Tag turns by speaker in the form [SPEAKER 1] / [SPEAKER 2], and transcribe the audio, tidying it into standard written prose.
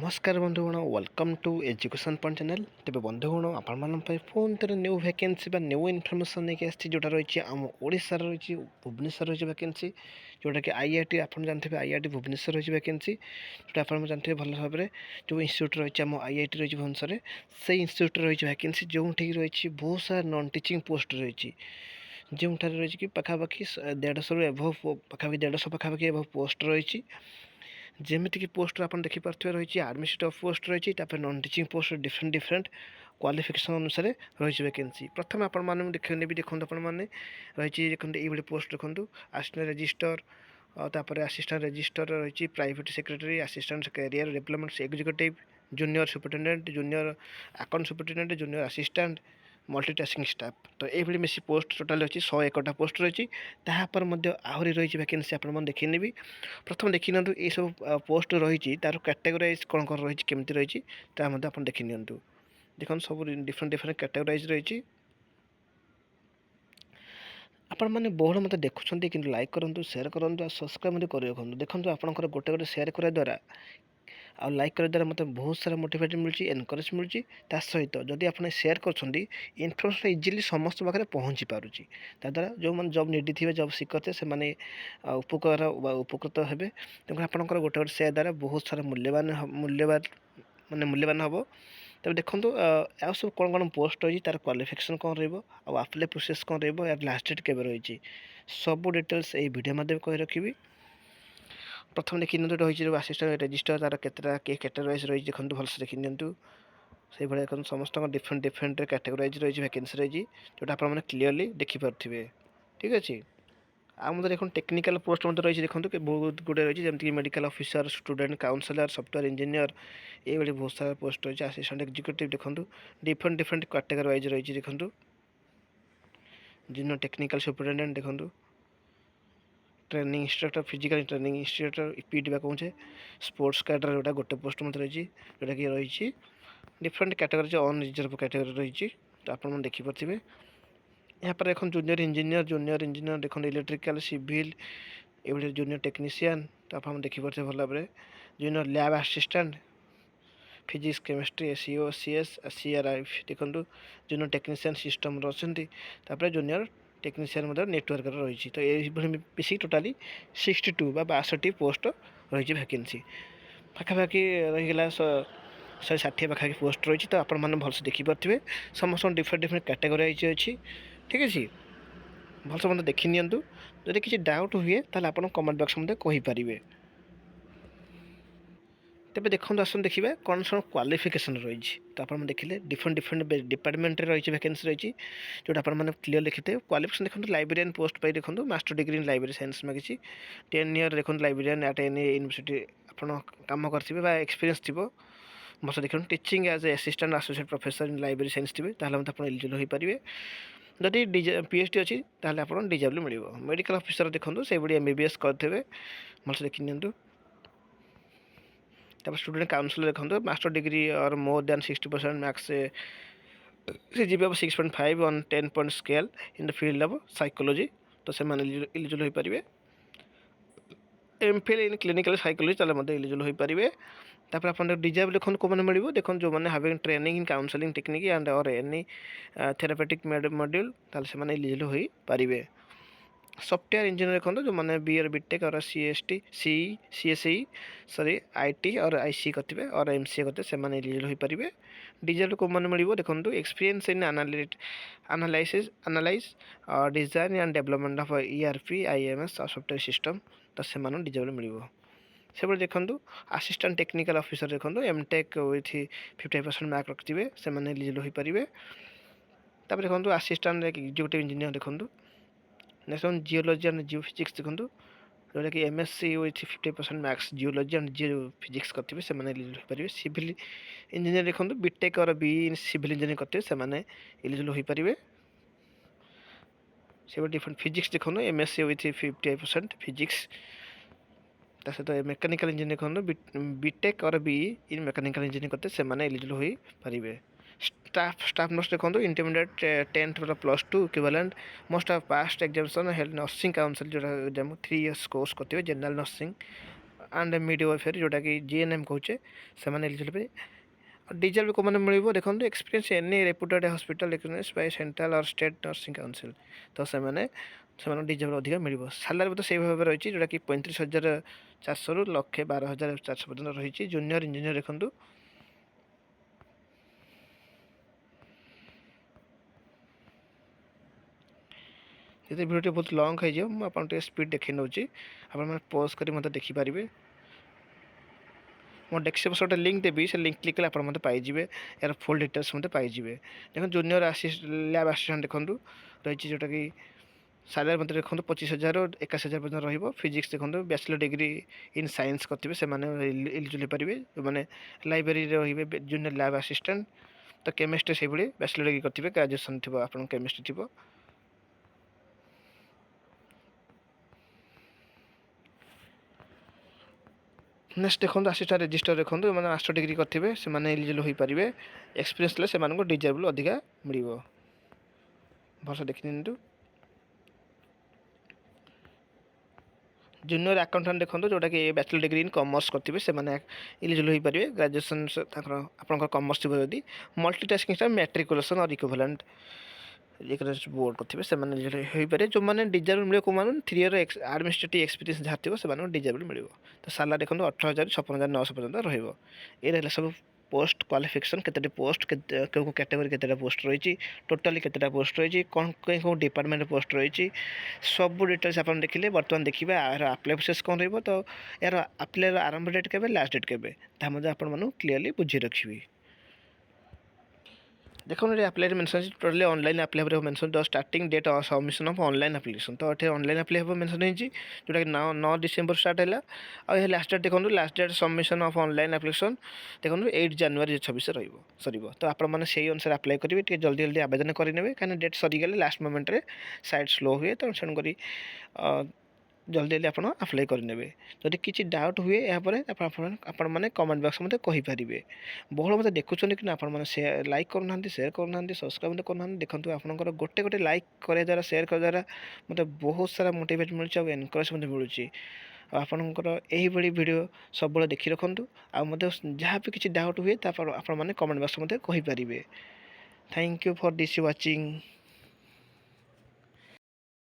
[SPEAKER 1] नमस्कार बंधुगण welcome to education point channel. तेज बंधुगण आपण फोन तर न्यू वैकेंसी न्यू इनफर्मेशन नहीं आसी जोटा रही आम ओडार रही भुवनेश्वर रही वैकेंसी जोटा कि आईआईटी आप जानते हैं आईआईटी भुवनेश्वर रही वैकेंसी जोटा आप जानते हैं भल भाव में जो इंस्टीट्यूट रही आम आईआईटी रही भुवनेश्वर से इंस्टीट्यूट रही वैकेंसी जो रही बहुत सारा नॉन टीचिंग पोस्ट रही जो रही कि पाखापाखि 150 एभव पाखापाखि 150 पाखापाखि एभव पोस्ट रही जेमितिक पोस्ट आप देखिपे रही आडमिनिस्ट्रेटिव पोस्ट रही non teaching post different different qualification अनुसार रही वैकेंसी प्रथम आपने देखो आपने रही देखते ये पोस्ट देखो असिस्टेंट रजिस्टर तापर असिस्टेंट रजिस्टर रही private secretary assistant career development executive junior superintendent junior account superintendent junior assistant multitasking staff तो ये बेसी पोस्ट टोटाल अच्छी 101टा पोस्ट रही तापर आहरी रही वैकेंसी आप देखी नेबी प्रथम देखी नि ये सब पोस्ट रही तार कैटेगोराइज कौन कौन रही केमती रही आप देखी नि देखो सब डिफरेंट डिफरेंट कैटेगोराइज रही आपण मैंने बहुल मत देखुं कि लाइक करूँ सेयार करूँ और सब्सक्राइब कर रखुँ देखो आपंकर गोटे गोटे सेयार करने द्वारा आ लाइक कर द्वारा मतलब बहुत सारा मोटिवेट मिलूँ एनकरेज मिलूँ सहित जदि आप सेयार कर इनफर्मेशन इजिली समस्त पाखे पहुँची पारुची द्वारा जो मैंने जब निडी थे जब शिखर से मैंने उपकार उपकृत हे तेणु आपंकर गोटे गोटे सेयार द्वारा बहुत सारा मूल्यवान मानने मूल्यवान हम तब देखो आ सब कौन कौन पोस्ट रही तार क्वालिफिकेशन कौन रप्लाई प्रोसेस कौन यार लास्ट डेट के रही सब डिटेल्स ये वीडियो मध्य कही रखी प्रथम देखी नि रही असिस्टेंट रजिस्टर तार कैटेगोराइज रही देखो भलसे देखी नि से भाई समस्त डिफरेंट डिफरेंट कैटेगोराइज रही वैकेंसी रही जोटा आप क्लीयरली देखिपे ठीक अच्छे आ मतलब देखो टेक्निकल पोस्ट रही देखो कि बहुत गुड़े रही जमीक medical officer student counsellor software engineer ये बहुत सारा पोस्ट रही असिस्टेंट एग्जीक्यूटिव देखो डिफरेंट डिफरेंट कैटेगरी वाइज रही देखो जूनियर टेक्निकल सुपरिटेडेंट देखो training instructor physical training instructor PT कहे स्पोर्ट्स कैडर जोटा गोटे पोस्ट मत रही जोटा कि रही डिफरेंट कैटेगरी अनरिजर्व कैटेगरी रही तो आप देखिपे यहाँ पर देखो जूनियर इंजीनियर देखो इलेक्ट्रिकल सिविल ये जूनियर टेक्नीशियन तो आप देखिपे भल भाव junior lab assistant physics chemistry SEO CS CRI देखो जूनियर टेक्नीशियन सिस्टम रही जूनियर टेक्नीशियन नेटवर्क रही तो ये मिसी टोटाली 62 बा 62 पोस्ट रही वैकेंसी पाखापाखि रहीगला 160 पाखापाखि पोस्ट रही तो आप भलसे देखिपे समस्त डिफरेंट डिफरेंट कैटेगोराइज अच्छी ठीक अच्छे भलसे मतलब देखी नि जदि किसी डाउट हुए ताल आप कमेंट बॉक्स में कहींपारे तेज देखो आसन देखिए कौन सब क्वालिफिकेशन रही तो आप देखिले डिफरेंट डिफरेंट डिपार्टमेंट रही वैकेंसी रही जोटा आप क्लीयर लिखिथे क्वालिफिकेशन देखो लाइब्रेरियन पोस्ट पर देखो master degree in library science मांगी 10 ईयर देखो लाइब्रेरियन एट एनी यूनिवर्सिटी आप करेंगे एक्सपीरियंस थी बस देखो teaching as a assistant associate professor in library science थे आप एलिजिबल हो पारे जदि पीएचडी अच्छी आप डिजेबल मिल मेडिकल ऑफिसर देखो से एमबीबीएस करेंगे भलसे देखी नि तब स्टूडेंट काउंसिल देखो मास्टर डिग्री और more than 60% marks CGPA 6.5 on 10 point scale in the field of psychology तो से एलिजिबल हो पारे एमफिल इन क्लिनिकल साइकोलॉजी ताले एलिजिबल हो पारे तापर आप डिजेबल देखो कौन मिले देखो जो मैंने having training in counselling technique and और एनी थेरापेटिक मॉड्यूल ताले से एलिजिबल हो पारे सॉफ्टवेयर इंजीनियर देखो जो मैंने बीआर बीटेक और सीएसटी सीएसई सॉरी आईटी और आईसी करते और एमसीए करते से एलिजिबल हो पारे डिजिटल को मैंने मिले देखो experience in analyse design and development of ERP IMS और सॉफ्टवेयर सिस्टम तो से डिजेबल मिले से देखो असिस्टेंट टेक्निकल ऑफिसर देखो एमटेक विथ 55% मार्क रखिए से एलिजिबल हो पारे तापर देखो असिस्टेंट एग्जीक्यूटिव इंजीनियर देखो नेक्स्ट जियोलॉजी एंड जियोफिजिक्स देखो जोटा कि MSc with 50% marks geology and geophysics करते से एलिजिबल हो पारे सिविल इंजीनियर देखो बीटेक और बी इन सिविल इंजीनियर करते से एलिजिबल हो पारे से डिफरेंट फिजिक्स देखो एमएससी विथ 50% फिजिक्स ता सहित मेकानिकल इंजीनियर देखो बीटेक और बी इन मेकानिकल इंजीनियर करते से एलिजिबल हो पारे स्टाफ नर्स देखो intermediate 10th +2 equivalent most of past examination health nursing council जो एग्जाम 3 इयर्स कोर्स करते general nursing and mid wifi जोटा कि जीएनएम कहे से एलिजिबल पे डीजल भी कौन मिल देखो experience any reputed hospital recognized by central और स्टेट नर्सिंग काउंसिल तो से डीजल अधिक मिल सालारी तो से भाव रही जोटा कि 35,400 रु 1,12,400 पर्यटन रही जूनियर इंजीनियर देखूँ ये भिडियो बहुत लंग हो आपको स्पीड देखी नौची आप पॉज कर मत देखिपारे मो डेस्क्रिप्शन गोटे लिंक देवी से लिंक क्लिक कले आप पाइबे यार फुल डिटेल्स मत पाइबे देखो जूनियर लैब आसिस्टेंट देखूँ रही जोटा कि सालारी मत देखो 25,000 21,000 पर्यटन रिजिक्स देखो बैचलर डिग्री इन साइंस करेंगे से एलिजिबल पारे जो मैंने लाइब्रेरी रे जूनियर लैब आसिस्टेंट तो केमिस्ट्री से भाई बैचलर डिग्री करेंगे ग्रेजुएसन थी आप केमिस्ट्री थी नेक्स्ट देखो आसिस्टेंट रजिस्टर देखो मैंने मास्टर डिग्री करेंगे से एलिजिबल हो पारे एक्सपीरियंस से डिजेबल अधिका मिल भरोसा देखी नि जूनियर अकाउंटेंट देखो जोटा कि बैचलर डिग्री इन कॉमर्स करेंगे से एलिजिबल हो पारे ग्रेजुएसन आप कॉमर्स थी जदि मल्टीटास्किंग मैट्रिकुलेसन और इक्विवेलेंट बोर्ड करेंगे से हो पारे जो मैंने डिजेबल मिले कौन 3 ईयर एडमिनिस्ट्रेटिव एक्सपीरियंस जहाँ थी से डिजेबल मिल तो साला देखो 18,000 56,900 पर्यटन रहा सब पोस्ट क्वालिफिकेशन केते पोस्ट क्यों कैटेगरी केते पोस्ट रही टोटाली केते पोस्ट रही कौन कौन डिपार्टमेंट पोस्ट रही सब डिटेल्स आप देखिले बर्तमान देखिए यार आप्लाय प्रोसेस कौन रही तो यार आप्लाय आरंभ डेट के लास्ट डेट के आपको क्लीयरली बुझी रखी देखो ये apply mention totally online apply mention the starting date submission of online application तो ये ऑनलाइन आप्लाय मेंशन होती जोटा कि 9 डिसेंबर स्टार्ट है और लास्ट डेट देखो last date submission of online application देखो 8 जनवरी 26 सर तो आपने से अनुसार आप्लाय करेंगे जल्दी जल्दी आवेदन करेंगे कहीं डेट सरीगले लास्ट मोमेंट रे साइट स्लो हुए तो तेणुक जल्दी जल्दी आप आप्लाय करेंगे जदि किसी डाउट हुए यापर आपने कमेंट बॉक्स मत कहींपारे बहुल मत देखुं कि आपने सेयार लाइक करूना सेयार करूना सब्सक्राइब करना देखो आपंकर गोटे गोटे लाइक करे द्वारा सेयार कर द्वारा मत बहुत सारा मोटिवेट मिलूँ एनकरेज मिलूँ आपंकर यही वीडियो सब देखी रखुँ जहाँ भी किसी डाउट हुए आपने कमेंट बॉक्स मत कहींपारे thank you for this watching.